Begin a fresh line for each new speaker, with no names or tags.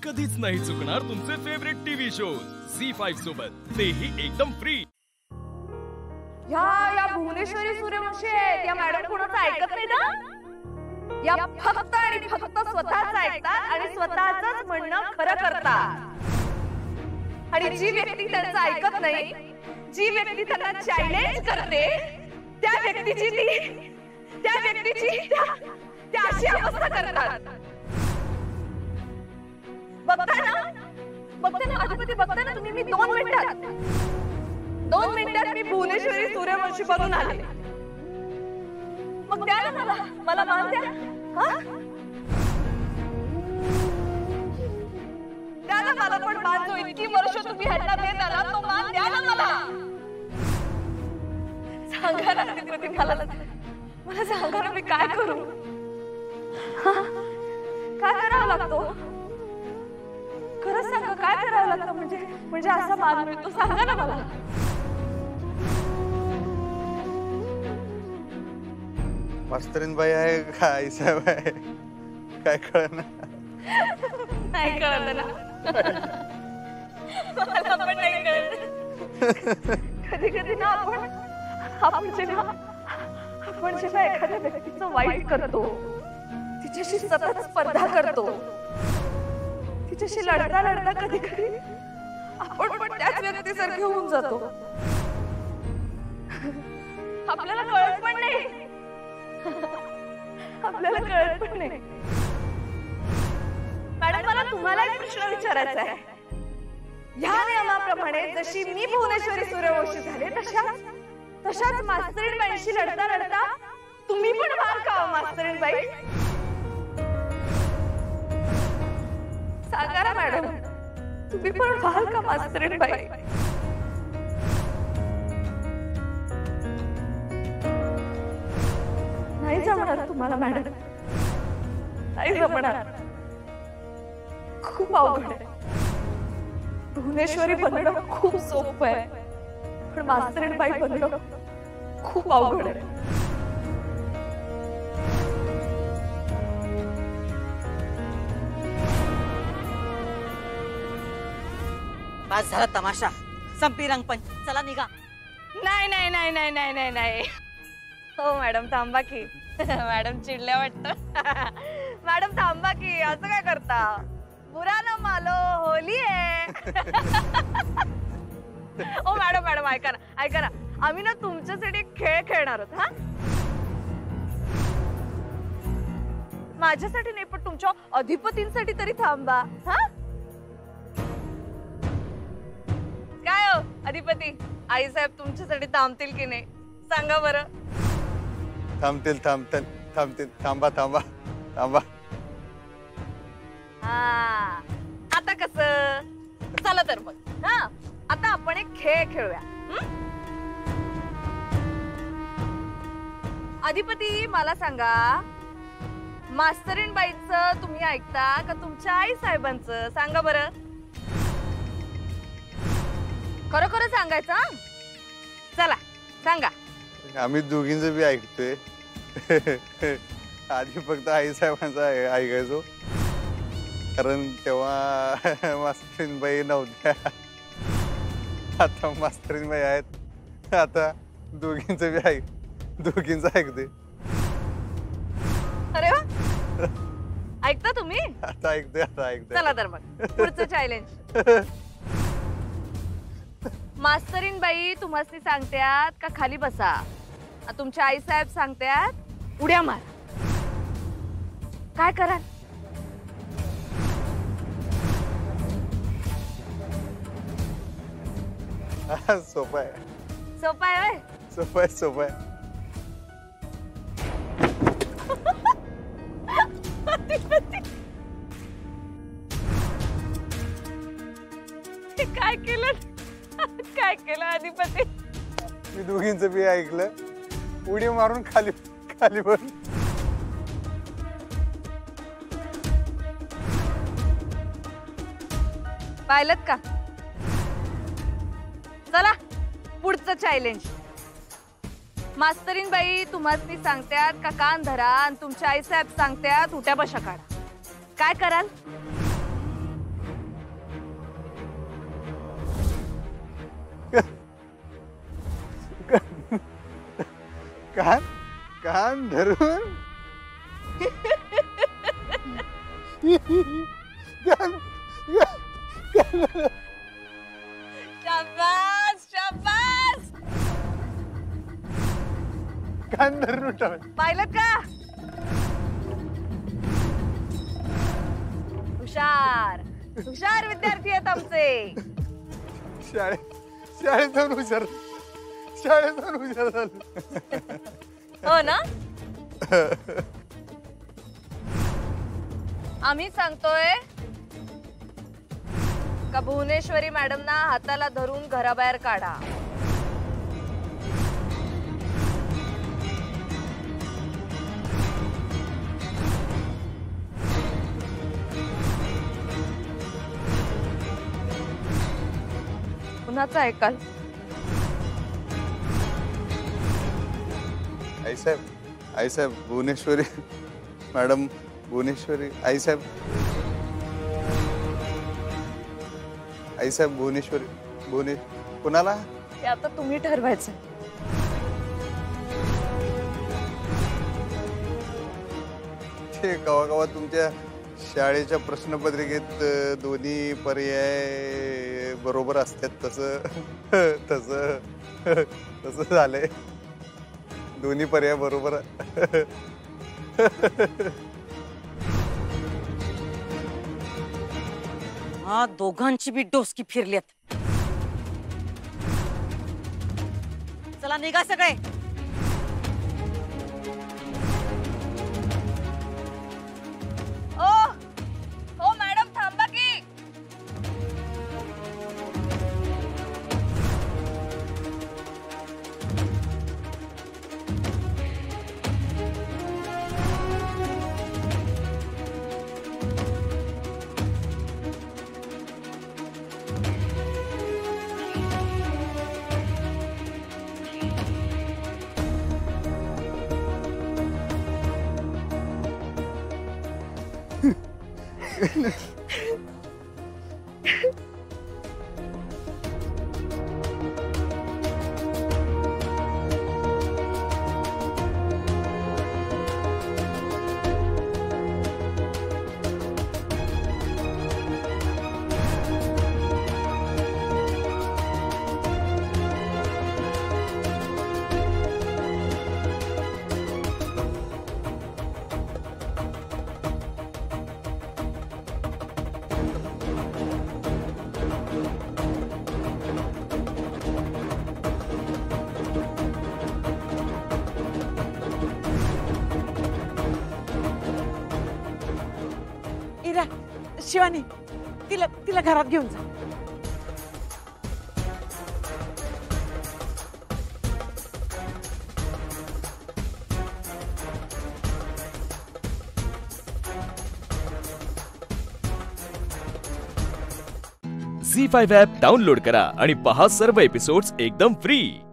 कधीच नाही चुकणार तुमचे फेवरेट टीव्ही शोज झी5 सोबत, तेही एकदम फ्री।
या भुवनेश्वरी सूर्यवंशी आहेत, या मॅडम कोणाचं ऐकत नाही ना। या फक्त आणि फक्त स्वतःच ऐकतात आणि स्वतःच म्हणणं खरं करतात। आणि जी व्यक्ती त्यांचं ऐकत नाही, जी व्यक्ती त्यांना चॅलेंज करते, त्या व्यक्तीची अशी अवस्था करतात। बघताय ना अधिपती, बघताय ना तुम्ही, मी 2 मिनिटात मी भुवनेश्वरी सूर्यवंशी बनून आले। मग द्या ना मला मान द्या। द्या ना मला पण मान, जो इतकी वर्ष तुम्ही ह्यांना देत आला तो मान द्या ना मला। सांगा ना अधिपती, मला सांगा ना, मी काय करू? काय करावं लागतो? खरंच सांगा, काय करावं लागतं म्हणजे असा मान मिळतो? सांगा ना मला।
मास्तरीनबाई आहे का आईसाहेब आहे काय कळना?
नाही कळत ना, मला पण नाही कळत। कधी ना आपण जेव्हा एखाद्या व्यक्तीचं वाईट करतो, तिच्याशी सतत स्पर्धा करतो, तिच्याशी लढता कधी आपण पण त्याच व्यक्तीसारखे होऊन जातो। आपल्याला कळत पण नाही। मॅडम, मला तुम्हाला एक प्रश्न विचारायचा आहे। या नियमाप्रमाणे जशी मी भुवनेश्वरी सूर्यवंशी झाले, तशाच मास्तरीणबाईंशी लढता तुम्ही पण व्हाल का मास्तरीणबाई? सांगा ना मॅडम, तुम्ही पण व्हाल का मास्तरीणबाई? नाही जमणार तुम्हाला मॅडम, नाही जमणार। खूप अवघड आहे। भुवनेश्वरी बनणं खूप सोपं आहे, पण मास्तरीणबाई बनणं खूप अवघड आहे।
बस झाला तमाशा, संपली रंगपंच, चला निघा।
नाही हो मॅडम, थांबा की। मॅडम चिडल्या वाटतं। मॅडम थांबा की, असं काय करता? बुरा ना मालो, होली आहे। ओ मॅडम ऐका ना, आम्ही ना तुमच्यासाठी खेळ खेळणार आहोत। हा, माझ्यासाठी नाही, पण तुमच्या अधिपतींसाठी तरी थांबा। हा, काय हो अधिपती, आई साहेब तुमच्यासाठी थांबतील की नाही सांगा बरं?
थांबतील। थांबा।
हा, आता कसं? चला तर मग, हा आता आपण एक खेळ खेळूया। अधिपती, मला सांगा, मास्तरीणबाईंचं तुम्ही ऐकता का तुमच्या आई साहेबांचं? सांगा बरं, खरं सांगायचं। चला सांगा।
आम्ही दोघींचं बी ऐकतोय। आधी फक्त आई साहेबांचं ऐकायचो, कारण तेव्हा मास्तरीनबाई नव्हत्या। आता मास्तरीनबाई आहेत, आता दोघींचं ऐकते।
अरे वा, ऐकता तुम्ही?
आता ऐकते।
चला तर मग पुढचं चॅलेंज। मास्तरीनबाई तुम्हाला सांगत्यात का खाली बसा, तुमच्या आई साहेब सांगत्यात उड्या मार, काय कराल?
सोपं आहे।
काय केलं अधिपती?
मी दोघींचं बी ऐकलं, उडी मारून खाली बन।
पाहिलत का? चला पुढचं चॅलेंज। मास्तरीनबाई तुम्हाला सांगत्यात का कान धरा आणि तुमच्या आई साहेब सांगत्यात उठ्या बशा काढा, काय कराल?
कान कान धरून
शाबास शाबास.
कान धरून उठावे.
पाहिलं का? हुशार हुशार विद्यार्थी आहेत आमचे.
शाळेत जाऊन हुशार झालं.
हो ना. आम्ही सांगतोय का भुवनेश्वरी मॅडमना हाताला धरून घराबाहेर काढा. पुन्हाच ऐकाल.
आईसाहेब भुवनेश्वरी मॅडम भुवनेश्वरी आईसाहेब भुवनेश्वरी कुणाला
ते आता तुम्ही ठरवायचं.
ते कवा तुमच्या शाळेच्या प्रश्नपत्रिकेत दोन्ही पर्याय बरोबर असतात तसं झालंय. दोन्ही पर्याय बरोबर.
हा दोघांची बी डोसकी फिरल्यात. चला निघा सगळे.
ओ मॅडम थांबा की.
शिवानी तिला घरात घेऊन जा.
झी5 ॲप डाउनलोड करा आणि पहा सर्व एपिसोड्स एकदम फ्री.